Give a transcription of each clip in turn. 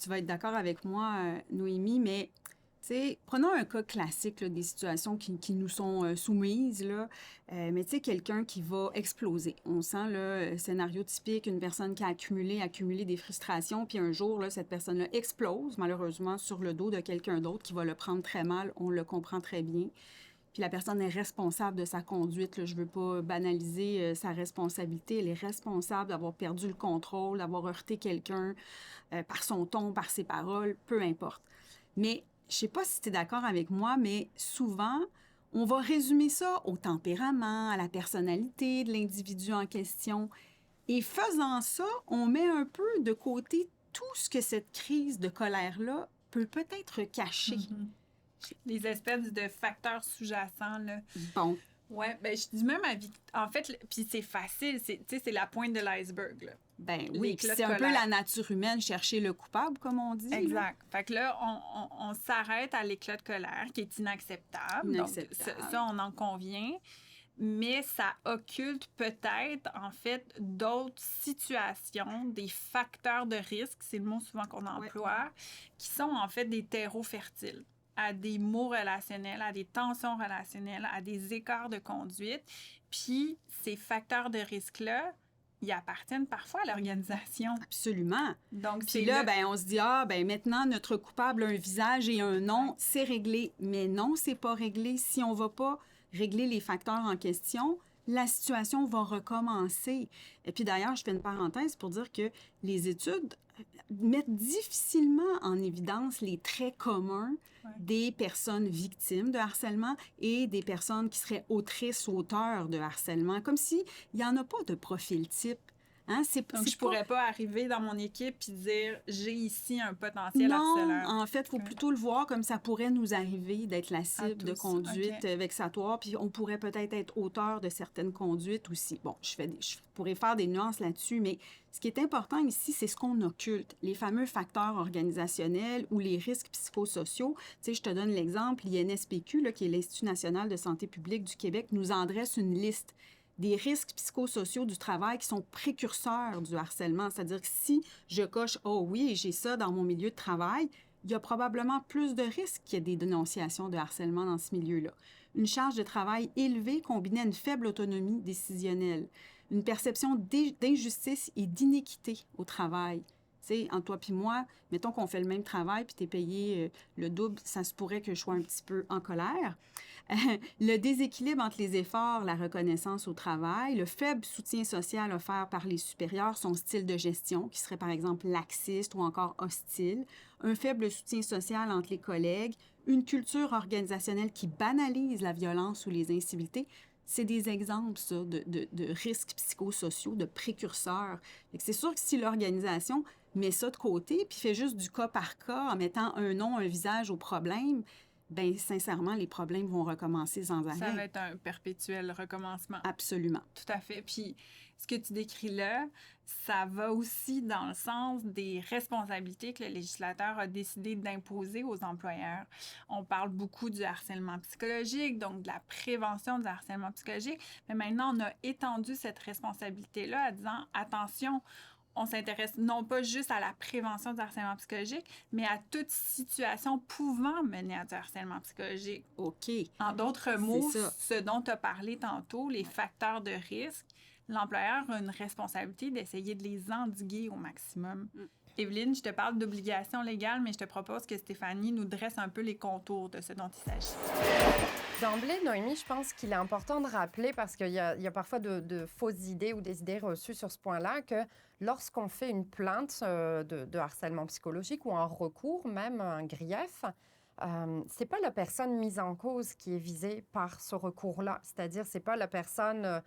tu vas être d'accord avec moi, Noémie, mais prenons un cas classique là, des situations qui nous sont soumises. Là. Mais tu sais, quelqu'un qui va exploser. On sent le scénario typique, une personne qui a accumulé des frustrations, puis un jour, là, cette personne-là explose, malheureusement, sur le dos de quelqu'un d'autre qui va le prendre très mal. On le comprend très bien. Puis la personne est responsable de sa conduite. Là. Je veux pas banaliser sa responsabilité. Elle est responsable d'avoir perdu le contrôle, d'avoir heurté quelqu'un par son ton, par ses paroles, peu importe. Mais je sais pas si tu es d'accord avec moi, mais souvent, on va résumer ça au tempérament, à la personnalité de l'individu en question. Et faisant ça, on met un peu de côté tout ce que cette crise de colère-là peut peut-être cacher. Mm-hmm. Les espèces de facteurs sous-jacents, là. Bon. Ouais, ben je dis même en fait, puis c'est facile, c'est la pointe de l'iceberg, là. Ben oui, puis c'est un peu la nature humaine, chercher le coupable, comme on dit. Exact. Là. Fait que là, on s'arrête à l'éclat de colère, qui est inacceptable. Donc, ça, on en convient. Mais ça occulte peut-être, en fait, d'autres situations, des facteurs de risque, c'est le mot souvent qu'on emploie, qui sont en fait des terreaux fertiles à des maux relationnels, à des tensions relationnelles, à des écarts de conduite. Puis, ces facteurs de risque-là, ils appartiennent parfois à l'organisation. Absolument. Donc, puis là, ben, on se dit, maintenant, notre coupable a un visage et un nom, c'est réglé. Mais non, c'est pas réglé. Si on va pas régler les facteurs en question, la situation va recommencer. Et puis d'ailleurs, je fais une parenthèse pour dire que les études mettent difficilement en évidence les traits communs des personnes victimes de harcèlement et des personnes qui seraient autrices ou auteurs de harcèlement, comme s'il n'y en a pas de profil type. Hein? Donc, je pourrais pas arriver dans mon équipe et dire « j'ai ici un potentiel harceleur ». Non, en fait, il faut plutôt le voir comme ça pourrait nous arriver d'être la cible de conduite vexatoire, puis on pourrait peut-être être auteur de certaines conduites aussi. Bon, je pourrais faire des nuances là-dessus, mais ce qui est important ici, c'est ce qu'on occulte, les fameux facteurs organisationnels ou les risques psychosociaux. Tu sais, je te donne l'exemple, l'INSPQ, là, qui est l'Institut national de santé publique du Québec, nous en dresse une liste des risques psychosociaux du travail qui sont précurseurs du harcèlement. C'est-à-dire que si je coche « Oh oui, j'ai ça dans mon milieu de travail », il y a probablement plus de risques qu'il y ait des dénonciations de harcèlement dans ce milieu-là. Une charge de travail élevée combinée à une faible autonomie décisionnelle, une perception d'injustice et d'inéquité au travail. Tu sais, entre toi puis moi, mettons qu'on fait le même travail puis t'es payé le double, ça se pourrait que je sois un petit peu en colère. Le déséquilibre entre les efforts, la reconnaissance au travail, le faible soutien social offert par les supérieurs, son style de gestion, qui serait par exemple laxiste ou encore hostile, un faible soutien social entre les collègues, une culture organisationnelle qui banalise la violence ou les incivilités. C'est des exemples, ça, de risques psychosociaux, de précurseurs. C'est sûr que si l'organisation met ça de côté puis fait juste du cas par cas en mettant un nom, un visage au problème, bien, sincèrement, les problèmes vont recommencer sans arrêt. Ça va être un perpétuel recommencement. Absolument. Tout à fait. Puis, ce que tu décris là, ça va aussi dans le sens des responsabilités que le législateur a décidé d'imposer aux employeurs. On parle beaucoup du harcèlement psychologique, donc de la prévention du harcèlement psychologique, mais maintenant, on a étendu cette responsabilité-là en disant, attention, on s'intéresse non pas juste à la prévention du harcèlement psychologique, mais à toute situation pouvant mener à du harcèlement psychologique. OK. En d'autres mots, ce dont tu as parlé tantôt, les facteurs de risque, l'employeur a une responsabilité d'essayer de les endiguer au maximum. Évelyne, je te parle d'obligations légales, mais je te propose que Stéphanie nous dresse un peu les contours de ce dont il s'agit. D'emblée, Noémie, je pense qu'il est important de rappeler, parce qu'il y a parfois de fausses idées ou des idées reçues sur ce point-là, que lorsqu'on fait une plainte de harcèlement psychologique ou un recours, même un grief, c'est pas la personne mise en cause qui est visée par ce recours-là. C'est-à-dire, c'est pas la personne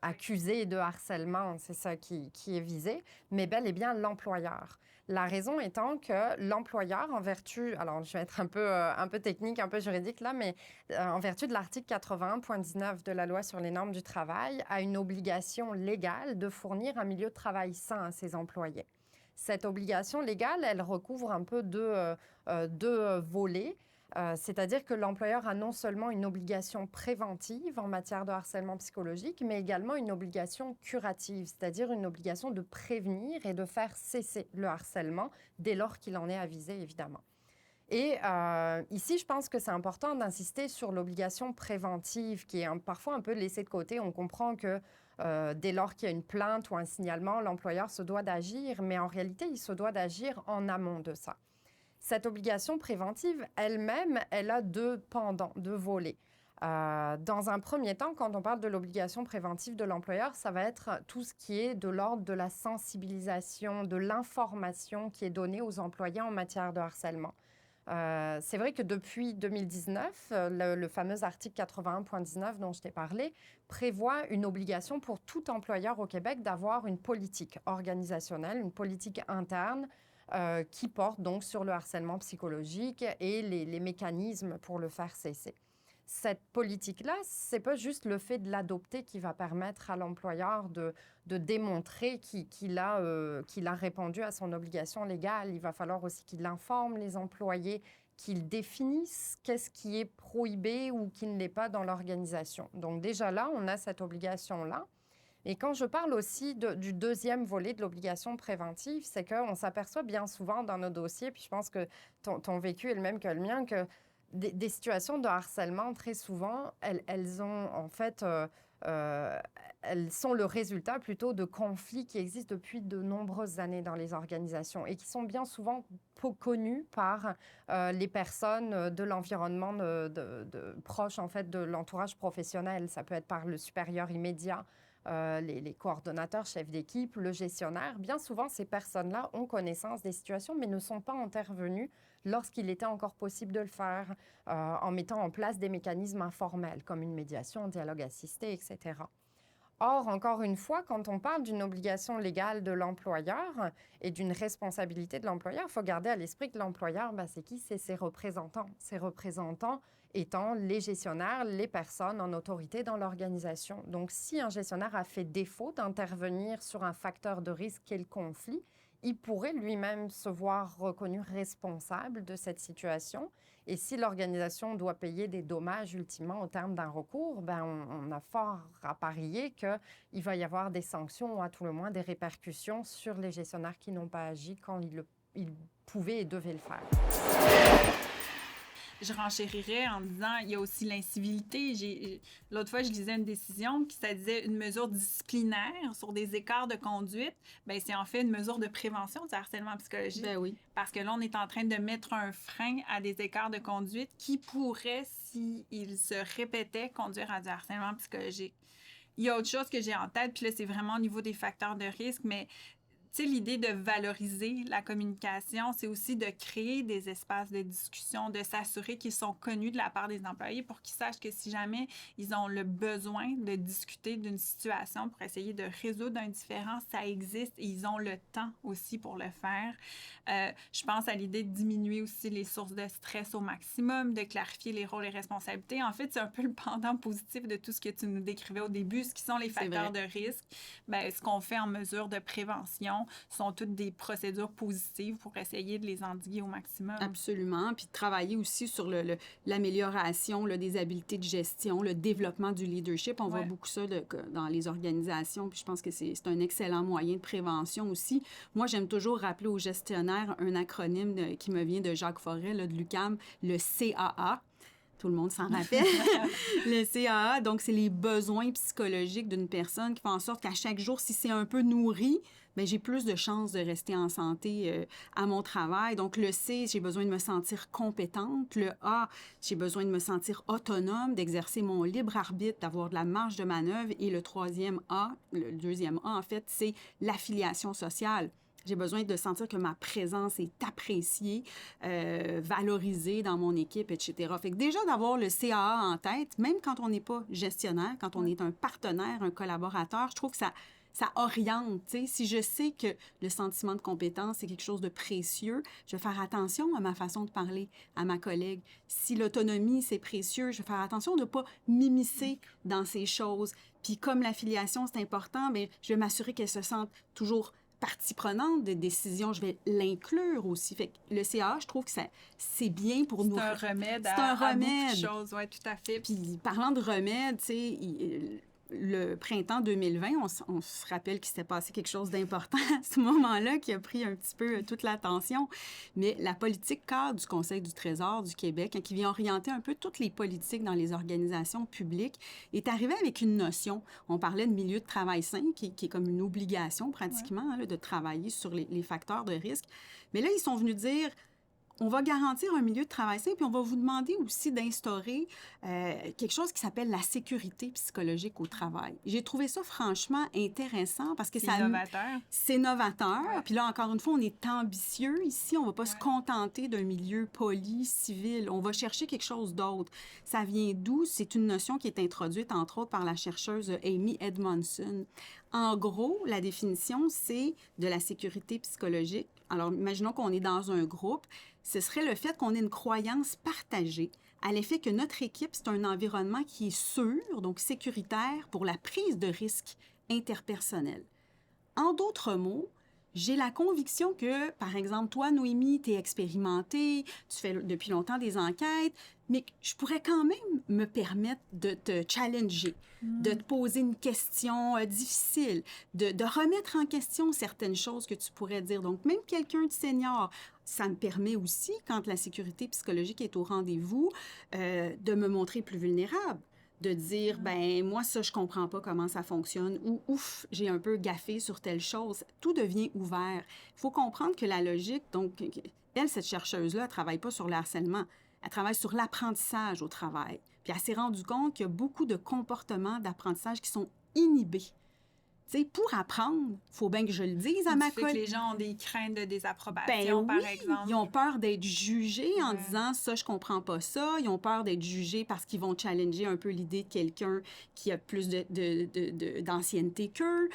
accusée de harcèlement, c'est ça qui est visé, mais bel et bien l'employeur. La raison étant que l'employeur, en vertu, alors je vais être un peu technique, un peu juridique là, mais en vertu de l'article 81.19 de la loi sur les normes du travail, a une obligation légale de fournir un milieu de travail sain à ses employés. Cette obligation légale, elle recouvre un peu deux volets. C'est-à-dire que l'employeur a non seulement une obligation préventive en matière de harcèlement psychologique, mais également une obligation curative, c'est-à-dire une obligation de prévenir et de faire cesser le harcèlement dès lors qu'il en est avisé, évidemment. Et ici, je pense que c'est important d'insister sur l'obligation préventive qui est parfois un peu laissée de côté. On comprend que dès lors qu'il y a une plainte ou un signalement, l'employeur se doit d'agir, mais en réalité, il se doit d'agir en amont de ça. Cette obligation préventive, elle-même, elle a deux pendants, deux volets. Dans un premier temps, quand on parle de l'obligation préventive de l'employeur, ça va être tout ce qui est de l'ordre de la sensibilisation, de l'information qui est donnée aux employés en matière de harcèlement. C'est vrai que depuis 2019, le fameux article 81.19 dont je t'ai parlé prévoit une obligation pour tout employeur au Québec d'avoir une politique organisationnelle, une politique interne qui porte donc sur le harcèlement psychologique et les mécanismes pour le faire cesser. Cette politique-là, ce n'est pas juste le fait de l'adopter qui va permettre à l'employeur de démontrer qu'il a répondu à son obligation légale. Il va falloir aussi qu'il informe les employés, qu'il définisse qu'est-ce qui est prohibé ou qui ne l'est pas dans l'organisation. Donc déjà là, on a cette obligation-là. Et quand je parle aussi du deuxième volet de l'obligation préventive, c'est qu'on s'aperçoit bien souvent dans nos dossiers, puis je pense que ton vécu est le même que le mien, que des situations de harcèlement, très souvent, elles ont en fait... elles sont le résultat plutôt de conflits qui existent depuis de nombreuses années dans les organisations et qui sont bien souvent connus par les personnes de l'environnement proche en fait, de l'entourage professionnel. Ça peut être par le supérieur immédiat, les coordonnateurs, chefs d'équipe, le gestionnaire. Bien souvent, ces personnes-là ont connaissance des situations, mais ne sont pas intervenues lorsqu'il était encore possible de le faire, en mettant en place des mécanismes informels, comme une médiation, un dialogue assisté, etc. Or, encore une fois, quand on parle d'une obligation légale de l'employeur et d'une responsabilité de l'employeur, il faut garder à l'esprit que l'employeur, c'est qui? C'est ses représentants. Ses représentants étant les gestionnaires, les personnes en autorité dans l'organisation. Donc, si un gestionnaire a fait défaut d'intervenir sur un facteur de risque qu'est le conflit, il pourrait lui-même se voir reconnu responsable de cette situation. Et si l'organisation doit payer des dommages ultimement au terme d'un recours, on a fort à parier qu'il va y avoir des sanctions ou à tout le moins des répercussions sur les gestionnaires qui n'ont pas agi quand ils pouvaient et devaient le faire. Je renchérirais en disant, il y a aussi l'incivilité. L'autre fois, je lisais une décision qui ça disait une mesure disciplinaire sur des écarts de conduite. Bien, c'est en fait une mesure de prévention du harcèlement psychologique. Ben oui. Parce que là, on est en train de mettre un frein à des écarts de conduite qui pourraient, s'ils se répétaient, conduire à du harcèlement psychologique. Il y a autre chose que j'ai en tête, puis là, c'est vraiment au niveau des facteurs de risque, mais tu sais, l'idée de valoriser la communication, c'est aussi de créer des espaces de discussion, de s'assurer qu'ils sont connus de la part des employés pour qu'ils sachent que si jamais ils ont le besoin de discuter d'une situation pour essayer de résoudre un différend, ça existe et ils ont le temps aussi pour le faire. Je pense à l'idée de diminuer aussi les sources de stress au maximum, de clarifier les rôles et responsabilités. En fait, c'est un peu le pendant positif de tout ce que tu nous décrivais au début, ce qui sont les facteurs de risque. Bien, ce qu'on fait en mesure de prévention sont toutes des procédures positives pour essayer de les endiguer au maximum. Absolument. Puis de travailler aussi sur l'amélioration des habiletés de gestion, le développement du leadership. On voit beaucoup ça dans les organisations. Puis je pense que c'est un excellent moyen de prévention aussi. Moi, j'aime toujours rappeler aux gestionnaires un acronyme qui me vient de Jacques Forêt, de l'UQAM, le CAA. Tout le monde s'en rappelle. Le CAA, donc, c'est les besoins psychologiques d'une personne qui fait en sorte qu'à chaque jour, si c'est un peu nourri, bien, j'ai plus de chances de rester en santé à mon travail. Donc, le C, j'ai besoin de me sentir compétente. Le A, j'ai besoin de me sentir autonome, d'exercer mon libre arbitre, d'avoir de la marge de manœuvre. Et le troisième A, le deuxième A, en fait, c'est l'affiliation sociale. J'ai besoin de sentir que ma présence est appréciée, valorisée dans mon équipe, etc. Fait que déjà, d'avoir le CAA en tête, même quand on n'est pas gestionnaire, quand on est un partenaire, un collaborateur, je trouve que ça oriente. T'sais. Si je sais que le sentiment de compétence, c'est quelque chose de précieux, je vais faire attention à ma façon de parler à ma collègue. Si l'autonomie, c'est précieux, je vais faire attention de ne pas m'immiscer dans ces choses. Puis comme l'affiliation, c'est important, bien, je vais m'assurer qu'elle se sente toujours partie prenante des décisions, je vais l'inclure aussi. Fait que le CAA, je trouve que c'est bien pour nous. C'est un remède à beaucoup de choses, oui, tout à fait. Puis parlant de remède, tu sais, le printemps 2020, on se rappelle qu'il s'était passé quelque chose d'important à ce moment-là qui a pris un petit peu toute l'attention. Mais la politique cadre du Conseil du Trésor du Québec, qui vient orienter un peu toutes les politiques dans les organisations publiques, est arrivée avec une notion. On parlait de milieu de travail sain, qui est comme une obligation pratiquement de travailler sur les facteurs de risque. Mais là, ils sont venus dire... On va garantir un milieu de travail sain, puis on va vous demander aussi d'instaurer quelque chose qui s'appelle la sécurité psychologique au travail. J'ai trouvé ça franchement intéressant parce que c'est novateur. C'est novateur. Ouais. Puis là, encore une fois, on est ambitieux ici. On ne va pas se contenter d'un milieu poli, civil. On va chercher quelque chose d'autre. Ça vient d'où? C'est une notion qui est introduite, entre autres, par la chercheuse Amy Edmondson. En gros, la définition, c'est de la sécurité psychologique. Alors, imaginons qu'on est dans un groupe. Ce serait le fait qu'on ait une croyance partagée à l'effet que notre équipe, c'est un environnement qui est sûr, donc sécuritaire, pour la prise de risques interpersonnels. En d'autres mots, j'ai la conviction que, par exemple, toi, Noémie, tu es expérimentée, tu fais depuis longtemps des enquêtes, mais je pourrais quand même me permettre de te challenger, de te poser une question difficile, de remettre en question certaines choses que tu pourrais dire. Donc, même quelqu'un de senior, ça me permet aussi, quand la sécurité psychologique est au rendez-vous, de me montrer plus vulnérable. De dire, ben moi, ça, je comprends pas comment ça fonctionne, ou ouf, j'ai un peu gaffé sur telle chose. Tout devient ouvert. Il faut comprendre que la logique, donc, elle, cette chercheuse-là, elle travaille pas sur le harcèlement, elle travaille sur l'apprentissage au travail. Puis elle s'est rendue compte qu'il y a beaucoup de comportements d'apprentissage qui sont inhibés. Tu sais, pour apprendre, il faut bien que je le dise à ma collègue. Que les gens ont des craintes de désapprobation, par exemple. Ils ont peur d'être jugés en disant « ça, je comprends pas ça ». Ils ont peur d'être jugés parce qu'ils vont challenger un peu l'idée de quelqu'un qui a plus d'ancienneté qu'eux.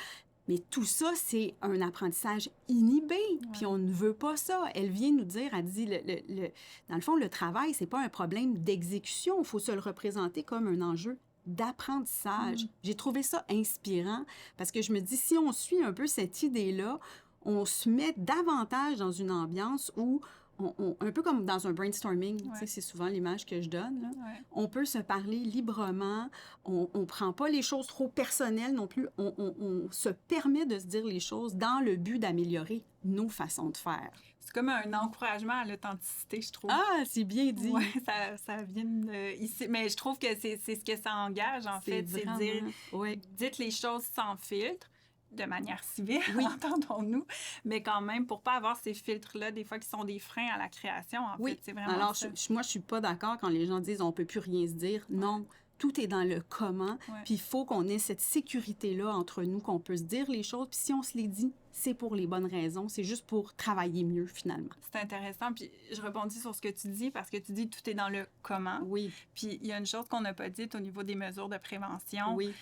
Mais tout ça, c'est un apprentissage inhibé, puis on ne veut pas ça. Elle vient nous dire, elle dit, dans le fond, le travail, c'est pas un problème d'exécution. Il faut se le représenter comme un enjeu d'apprentissage. J'ai trouvé ça inspirant parce que je me dis, si on suit un peu cette idée-là, on se met davantage dans une ambiance où, un peu comme dans un brainstorming, tu sais, c'est souvent l'image que je donne, là. On peut se parler librement, on ne prend pas les choses trop personnelles non plus, on se permet de se dire les choses dans le but d'améliorer nos façons de faire. C'est comme un encouragement à l'authenticité, je trouve. Ah, c'est bien dit. Oui, ça vient ici. Mais je trouve que c'est ce que ça engage, en fait. C'est de dire, dites les choses sans filtre, de manière civile, entendons-nous, mais quand même, pour pas avoir ces filtres-là, des fois, qui sont des freins à la création, en fait. C'est vraiment alors, ça. Moi, je suis pas d'accord quand les gens disent « on peut plus rien se dire ». Non. Tout est dans le comment, puis il faut qu'on ait cette sécurité-là entre nous, qu'on peut se dire les choses, puis si on se les dit, c'est pour les bonnes raisons, c'est juste pour travailler mieux, finalement. C'est intéressant, puis je rebondis sur ce que tu dis, parce que tu dis tout est dans le comment. Oui. Puis il y a une chose qu'on n'a pas dite au niveau des mesures de prévention. Oui.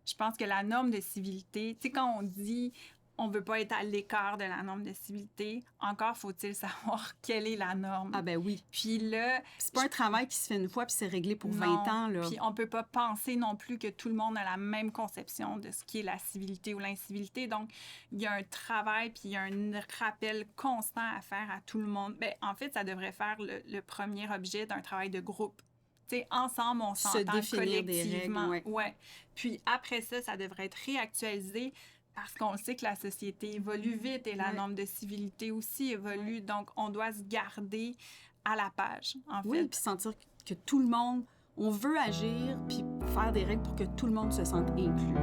Je pense que la norme de civilité, tu sais, quand on dit on veut pas être à l'écart de la norme de civilité, encore faut-il savoir quelle est la norme. Ah ben oui. Puis là... c'est pas un travail qui se fait une fois puis c'est réglé pour 20 ans, là. Puis on peut pas penser non plus que tout le monde a la même conception de ce qui est la civilité ou l'incivilité. Donc, il y a un travail puis il y a un rappel constant à faire à tout le monde. Bien, en fait, ça devrait faire le premier objet d'un travail de groupe. Tu sais, ensemble, on s'entend collectivement. Des règles, Puis après ça devrait être réactualisé parce qu'on sait que la société évolue vite et la norme de civilité aussi évolue. Donc, on doit se garder à la page, en fait. Oui, puis sentir que tout le monde, on veut agir puis faire des règles pour que tout le monde se sente inclus.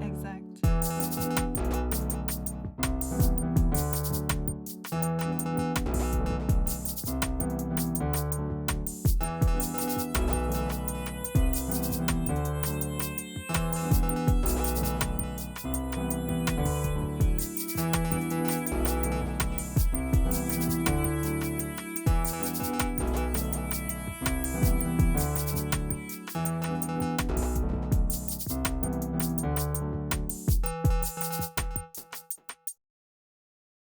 Exact.